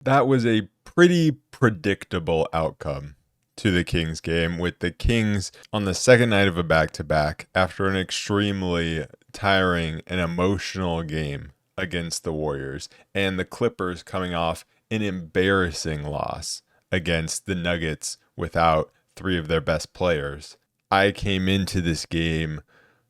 That was a pretty predictable outcome to the Kings game, with the Kings on the second night of a back-to-back after an extremely tiring and emotional game against the Warriors, and the Clippers coming off an embarrassing loss against the Nuggets without three of their best players. I came into this game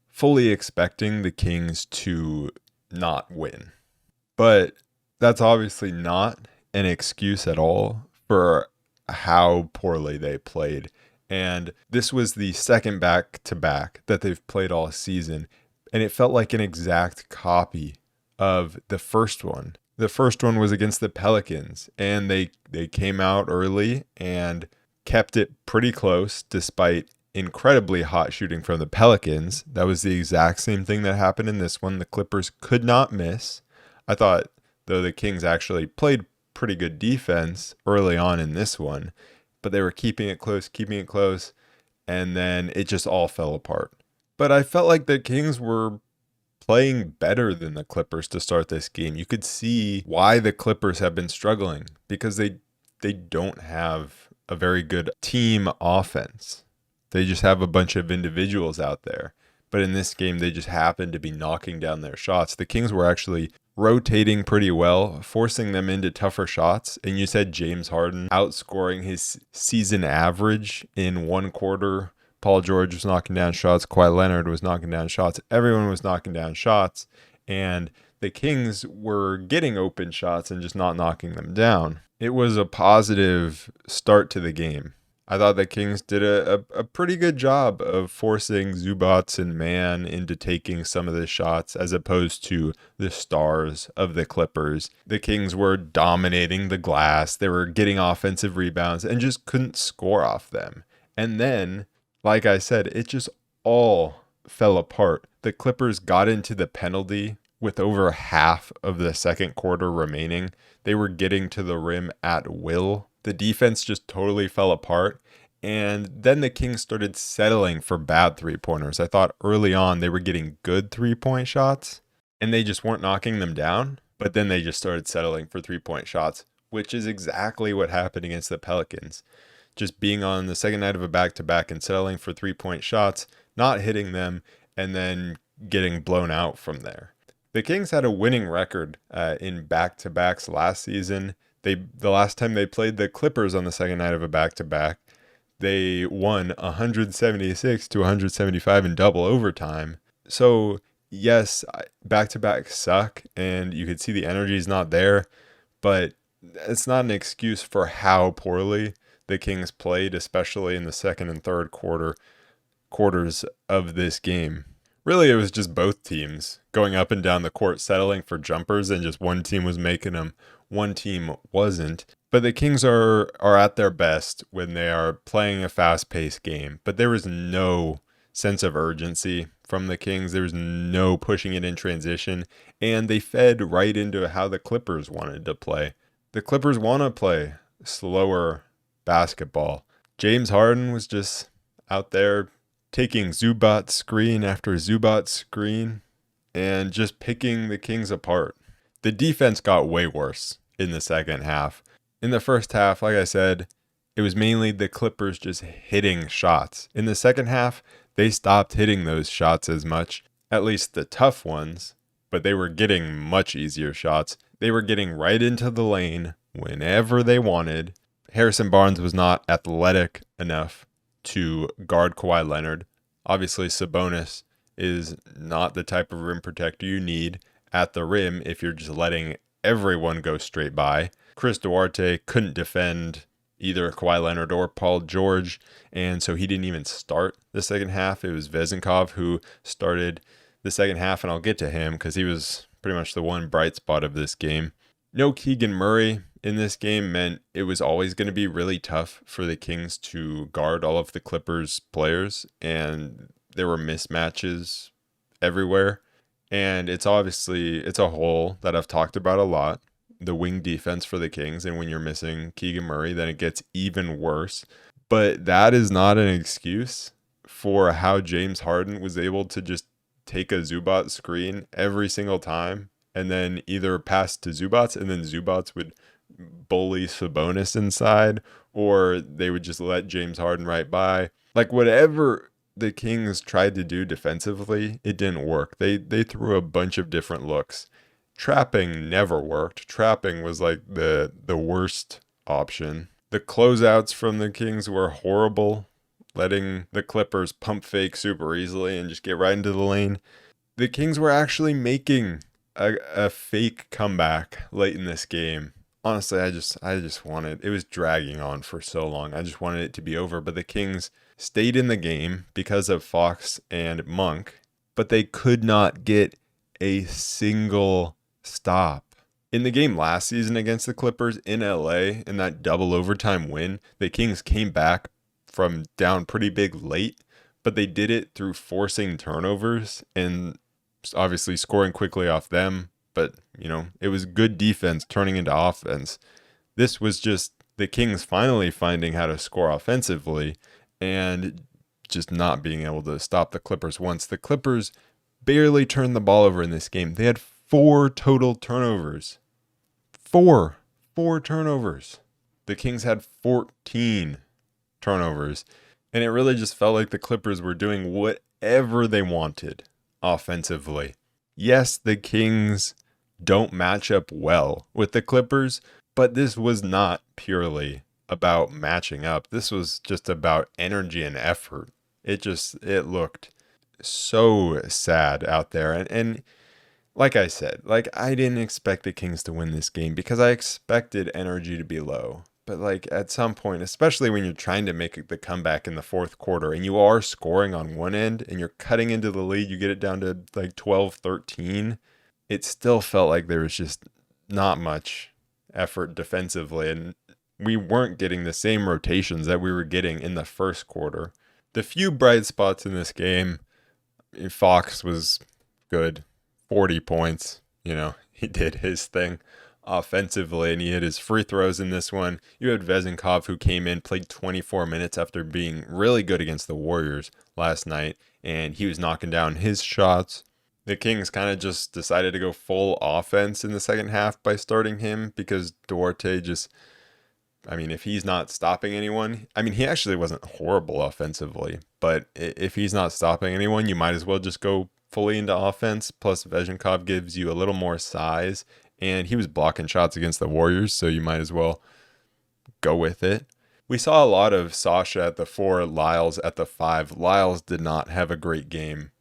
fully expecting the Kings to not win. But that's obviously not an excuse at all for how poorly they played. And this was the second back to back that they've played all season. And it felt like an exact copy of the first one. The first one was against the Pelicans, and they came out early and kept it pretty close despite incredibly hot shooting from the Pelicans. That was the exact same thing that happened in this one. The Clippers could not miss. I thought, though, the Kings actually played pretty good defense early on in this one, but they were keeping it close, and then it just all fell apart. But I felt like the Kings were playing better than the Clippers to start this game. You could see why the Clippers have been struggling, because they don't have a very good team offense. They just have a bunch of individuals out there. But in this game, they just happened to be knocking down their shots. The Kings were actually rotating pretty well, forcing them into tougher shots. And you said James Harden outscoring his season average in one quarter. Paul George was knocking down shots. Kawhi Leonard was knocking down shots. Everyone was knocking down shots. And the Kings were getting open shots and just not knocking them down. It was a positive start to the game. I thought the Kings did a pretty good job of forcing Zubats and Mann into taking some of the shots, as opposed to the stars of the Clippers. The Kings were dominating the glass. They were getting offensive rebounds and just couldn't score off them. And then, like I said, it just all fell apart. The Clippers got into the penalty with over half of the second quarter remaining. They were getting to the rim at will. The defense just totally fell apart. And then the Kings started settling for bad three-pointers. I thought early on they were getting good three-point shots, and they just weren't knocking them down. But then they just started settling for three-point shots, which is exactly what happened against the Pelicans. Just being on the second night of a back-to-back and settling for three-point shots, not hitting them, and then getting blown out from there. The Kings had a winning record in back-to-backs last season. The last time they played the Clippers on the second night of a back-to-back, they won 176 to 175 in double overtime. So, yes, back-to-backs suck, and you could see the energy is not there, but it's not an excuse for how poorly the Kings played, especially in the second and third quarters of this game. Really, it was just both teams going up and down the court, settling for jumpers, and just one team was making them, one team wasn't. But the Kings are at their best when they are playing a fast-paced game. But there was no sense of urgency from the Kings. There was no pushing it in transition. And they fed right into how the Clippers wanted to play. The Clippers want to play slower basketball. James Harden was just out there taking Zubac screen after Zubac screen and just picking the Kings apart. The defense got way worse in the second half. In the first half, like I said, it was mainly the Clippers just hitting shots. In the second half, they stopped hitting those shots as much, at least the tough ones, but they were getting much easier shots. They were getting right into the lane whenever they wanted. Harrison Barnes was not athletic enough to guard Kawhi Leonard. Obviously, Sabonis is not the type of rim protector you need at the rim if you're just letting everyone go straight by. Chris Duarte couldn't defend either Kawhi Leonard or Paul George, and so he didn't even start the second half. It was Vezenkov who started the second half, and I'll get to him because he was pretty much the one bright spot of this game. No Keegan Murray in this game meant it was always going to be really tough for the Kings to guard all of the Clippers players, and there were mismatches everywhere. And it's a hole that I've talked about a lot, the wing defense for the Kings. And when you're missing Keegan Murray, then it gets even worse. But that is not an excuse for how James Harden was able to just take a Zubac screen every single time and then either pass to Zubats, and then Zubats would bully Sabonis inside, or they would just let James Harden right by. Like whatever the Kings tried to do defensively, it didn't work. They threw a bunch of different looks. Trapping never worked. Trapping was like the worst option. The closeouts from the Kings were horrible, letting the Clippers pump fake super easily and just get right into the lane. The Kings were actually making a fake comeback late in this game. Honestly, I just wanted, it was dragging on for so long. I just wanted it to be over, but the Kings stayed in the game because of Fox and Monk, but they could not get a single stop. In the game last season against the Clippers in LA, in that double overtime win, the Kings came back from down pretty big late, but they did it through forcing turnovers and obviously scoring quickly off them. But, it was good defense turning into offense. This was just the Kings finally finding how to score offensively and just not being able to stop the Clippers once. The Clippers barely turned the ball over in this game. They had 4 total turnovers. Four turnovers. The Kings had 14 turnovers. And it really just felt like the Clippers were doing whatever they wanted offensively. Yes, the Kings don't match up well with the Clippers, but this was not purely about matching up. This was just about energy and effort. It looked so sad out there. And like I said, I didn't expect the Kings to win this game because I expected energy to be low. But at some point, especially when you're trying to make the comeback in the fourth quarter and you are scoring on one end and you're cutting into the lead, you get it down to 12-13. It still felt like there was just not much effort defensively, and we weren't getting the same rotations that we were getting in the first quarter. The few bright spots in this game, Fox was good, 40 points. He did his thing offensively, and he hit his free throws in this one. You had Vezenkov, who came in, played 24 minutes after being really good against the Warriors last night, and he was knocking down his shots. The Kings kind of just decided to go full offense in the second half by starting him because Duarte if he's not stopping anyone, he actually wasn't horrible offensively, but if he's not stopping anyone, you might as well just go fully into offense. Plus, Vezenkov gives you a little more size, and he was blocking shots against the Warriors, so you might as well go with it. We saw a lot of Sasha at the 4, Lyles at the 5. Lyles did not have a great game.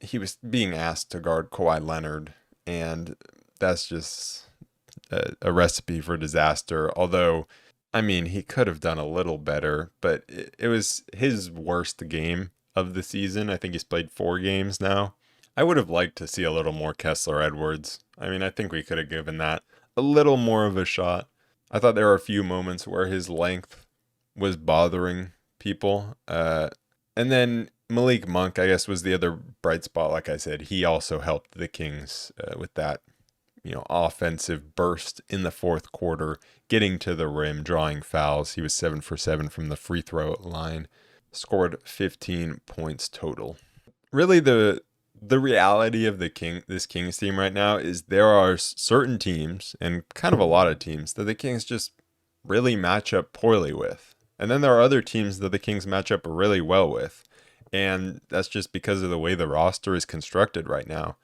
He was being asked to guard Kawhi Leonard, and that's just a recipe for disaster. Although, he could have done a little better, but it was his worst game of the season. I think he's played 4 games now. I would have liked to see a little more Kessler Edwards. I think we could have given that a little more of a shot. I thought there were a few moments where his length was bothering people. And then Malik Monk, I guess, was the other bright spot. Like I said, he also helped the Kings with that, offensive burst in the fourth quarter, getting to the rim, drawing fouls. He was 7 for 7 from the free throw line, scored 15 points total. Really, the reality of this Kings team right now is there are certain teams, and kind of a lot of teams, that the Kings just really match up poorly with. And then there are other teams that the Kings match up really well with. And that's just because of the way the roster is constructed right now.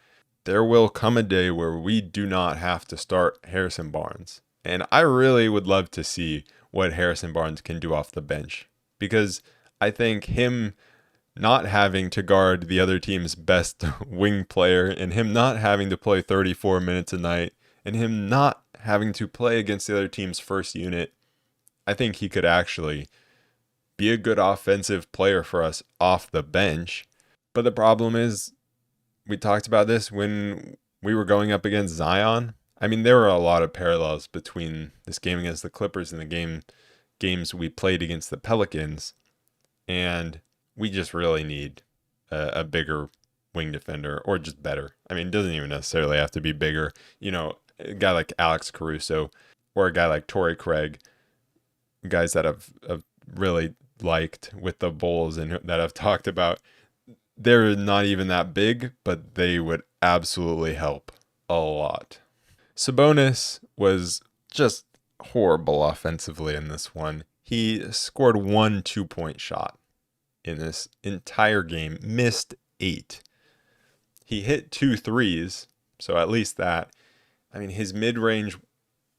There will come a day where we do not have to start Harrison Barnes. And I really would love to see what Harrison Barnes can do off the bench. Because I think him not having to guard the other team's best wing player, and him not having to play 34 minutes a night, and him not having to play against the other team's first unit, I think he could actually be a good offensive player for us off the bench. But the problem is, we talked about this when we were going up against Zion. There were a lot of parallels between this game against the Clippers and the games we played against the Pelicans. And we just really need a bigger wing defender, or just better. It doesn't even necessarily have to be bigger. A guy like Alex Caruso or a guy like Torrey Craig, guys that I've really liked with the Bulls and that I've talked about. They're not even that big, but they would absolutely help a lot. Sabonis was just horrible offensively in this one. He scored 1 2-point shot in this entire game, missed 8. He hit 2 threes, so at least that. I mean, his mid-range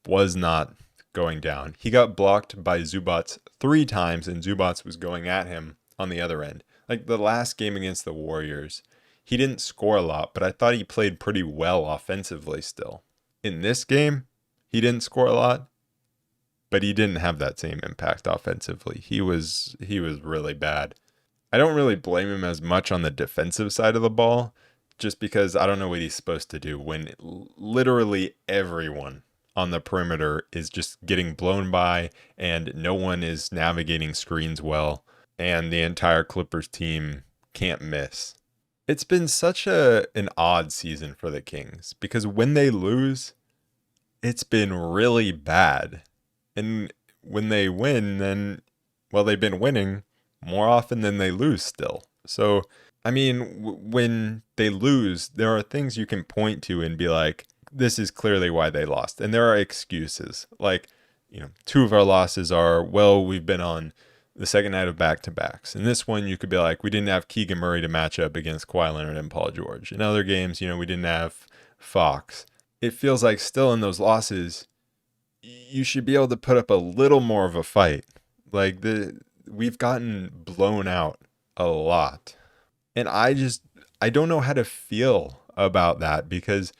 was not going down. He got blocked by Zubats 3 times, and Zubats was going at him on the other end. Like the last game against the Warriors, he didn't score a lot, but I thought he played pretty well offensively still. In this game, he didn't score a lot, but he didn't have that same impact offensively. He was really bad. I don't really blame him as much on the defensive side of the ball, just because I don't know what he's supposed to do when literally everyone on the perimeter is just getting blown by and no one is navigating screens well, and the entire Clippers team can't miss. It's been such an odd season for the Kings because when they lose, it's been really bad. And when they win, then, well, they've been winning more often than they lose still. So, I mean, when they lose, there are things you can point to and be like, this is clearly why they lost. And there are excuses. Like, 2 of our losses are, well, we've been on the second night of back-to-backs. In this one, you could be like, we didn't have Keegan Murray to match up against Kawhi Leonard and Paul George. In other games, we didn't have Fox. It feels like still in those losses, you should be able to put up a little more of a fight. Like we've gotten blown out a lot. And I don't know how to feel about that because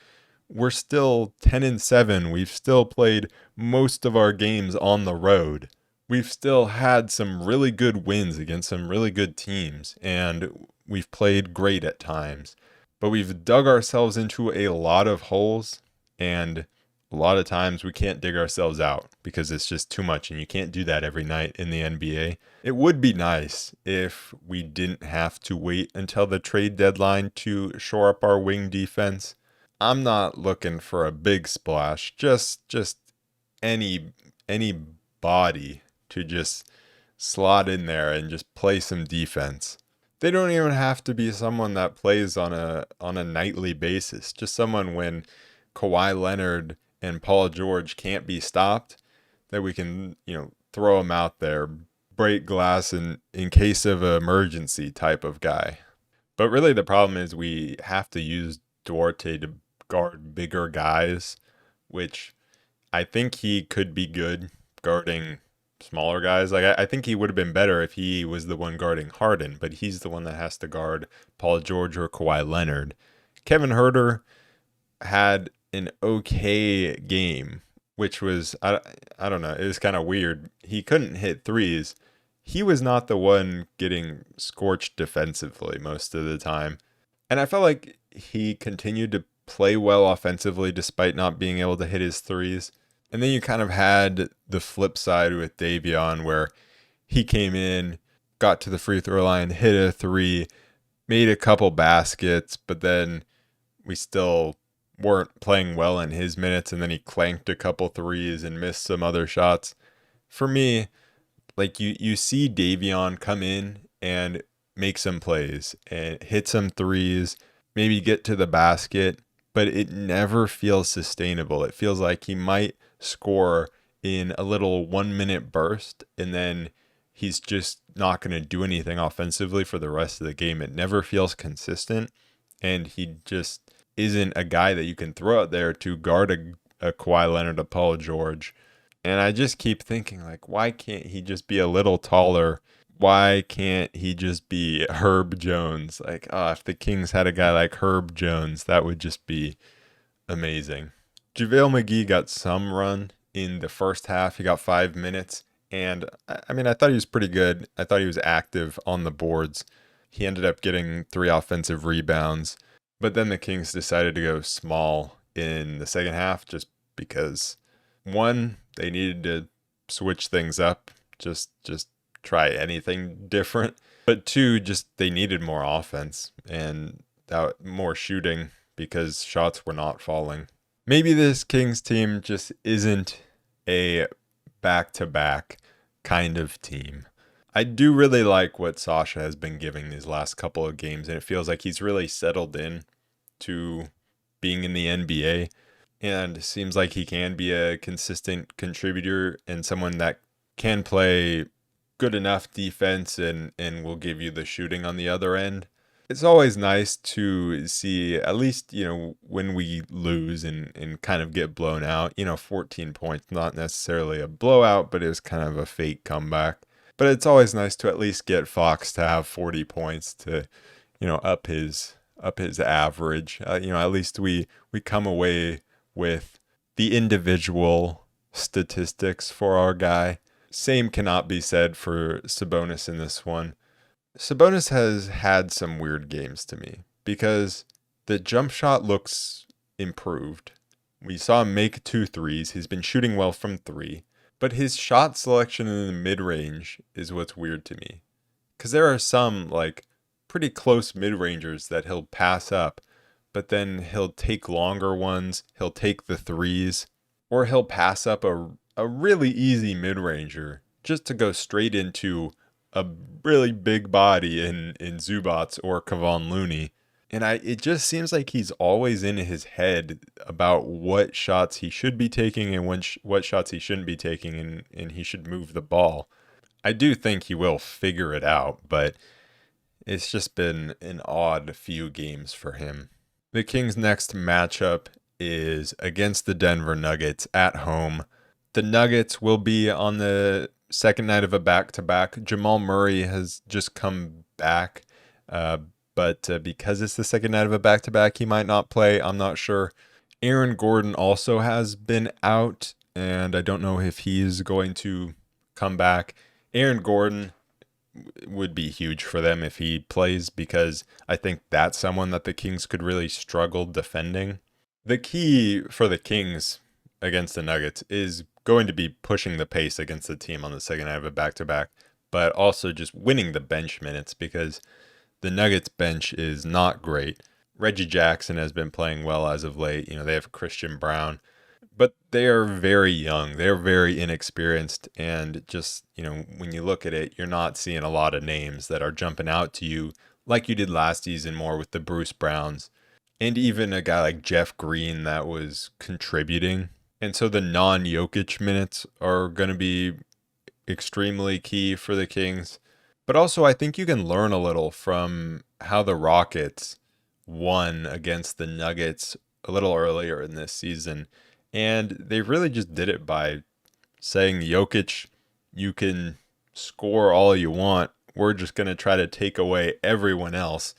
we're still 10-7. We've still played most of our games on the road. We've still had some really good wins against some really good teams, and we've played great at times. But we've dug ourselves into a lot of holes, and a lot of times we can't dig ourselves out because it's just too much, and you can't do that every night in the NBA. It would be nice if we didn't have to wait until the trade deadline to shore up our wing defense. I'm not looking for a big splash, just any body to just slot in there and just play some defense. They don't even have to be someone that plays on a nightly basis. Just someone when Kawhi Leonard and Paul George can't be stopped, that we can, throw them out there, break glass in case of an emergency type of guy. But really the problem is we have to use Duarte to guard bigger guys, which I think he could be good guarding smaller guys. Like I think he would have been better if he was the one guarding Harden, but he's the one that has to guard Paul George or Kawhi Leonard. Kevin Huerter had an okay game, which was I don't know, it was kind of weird. He couldn't hit threes. He was not the one getting scorched defensively most of the time. And I felt like he continued to play well offensively despite not being able to hit his threes. And then you kind of had the flip side with Davion where he came in, got to the free throw line, hit a 3, made a couple baskets, but then we still weren't playing well in his minutes, and then he clanked a couple threes and missed some other shots. For me, like you see Davion come in and make some plays and hit some threes, maybe get to the basket, but it never feels sustainable. It feels like he might score in a little 1-minute burst and then he's just not going to do anything offensively for the rest of the game. It never feels consistent, and he just isn't a guy that you can throw out there to guard a Kawhi Leonard, a Paul George. And I just keep thinking, like, why can't he just be a little taller? Why can't he just be Herb Jones? Like, if the Kings had a guy like Herb Jones, that would just be amazing. JaVale McGee got some run in the first half. He got 5 minutes. And, I mean, I thought he was pretty good. I thought he was active on the boards. He ended up getting 3 offensive rebounds. But then the Kings decided to go small in the second half just because, one, they needed to switch things up, just try anything different. But 2, just they needed more offense and more shooting because shots were not falling. Maybe this Kings team just isn't a back-to-back kind of team. I do really like what Sasha has been giving these last couple of games, and it feels like he's really settled in to being in the NBA. and seems like he can be a consistent contributor and someone that can play good enough defense and will give you the shooting on the other end. It's always nice to see, at least, when we lose and kind of get blown out, 14 points, not necessarily a blowout, but it was kind of a fake comeback. But it's always nice to at least get Fox to have 40 points to, up his average. At least we come away with the individual statistics for our guy. Same cannot be said for Sabonis in this one. Sabonis has had some weird games to me because the jump shot looks improved. We saw him make 2 threes. He's been shooting well from 3, but his shot selection in the mid-range is what's weird to me. Because there are some, like, pretty close mid-rangers that he'll pass up, but then he'll take longer ones, he'll take the threes, or he'll pass up a really easy mid-ranger just to go straight into a really big body in Zubats or Kevon Looney. And it just seems like he's always in his head about what shots he should be taking and what shots he shouldn't be taking, and he should move the ball. I do think he will figure it out, but it's just been an odd few games for him. The Kings' next matchup is against the Denver Nuggets at home. The Nuggets will be on the second night of a back-to-back. Jamal Murray has just come back, but because it's the second night of a back-to-back, he might not play. I'm not sure. Aaron Gordon also has been out, and I don't know if he's going to come back. Aaron Gordon would be huge for them if he plays, because I think that's someone that the Kings could really struggle defending. The key for the Kings against the Nuggets is going to be pushing the pace against the team on the second night of a back-to-back, but also just winning the bench minutes, because the Nuggets bench is not great. Reggie Jackson has been playing well as of late. They have Christian Brown, but they are very young. They're very inexperienced, and just, when you look at it, you're not seeing a lot of names that are jumping out to you like you did last season more with the Bruce Browns, and even a guy like Jeff Green that was contributing. And so the non-Jokic minutes are going to be extremely key for the Kings. But also, I think you can learn a little from how the Rockets won against the Nuggets a little earlier in this season. And they really just did it by saying, Jokic, you can score all you want. We're just going to try to take away everyone else.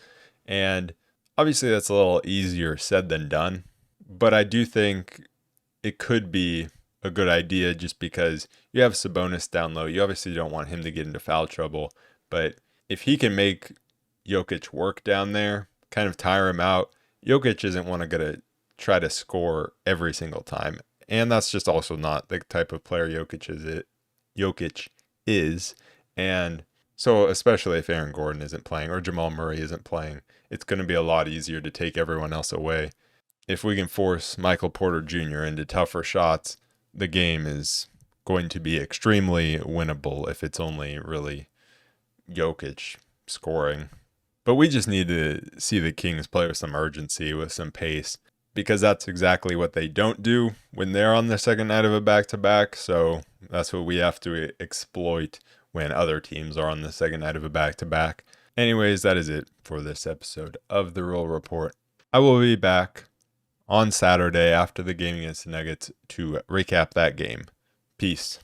And obviously, that's a little easier said than done. But I do think it could be a good idea, just because you have Sabonis down low. You obviously don't want him to get into foul trouble. But if he can make Jokic work down there, kind of tire him out, Jokic isn't going to try to score every single time. And that's just also not the type of player Jokic is. And so especially if Aaron Gordon isn't playing or Jamal Murray isn't playing, it's going to be a lot easier to take everyone else away. If we can force Michael Porter Jr. into tougher shots, the game is going to be extremely winnable if it's only really Jokic scoring. But we just need to see the Kings play with some urgency, with some pace, because that's exactly what they don't do when they're on the second night of a back-to-back. So that's what we have to exploit when other teams are on the second night of a back-to-back. Anyways, that is it for this episode of The Real Report. I will be back on Saturday after the game against the Nuggets to recap that game. Peace.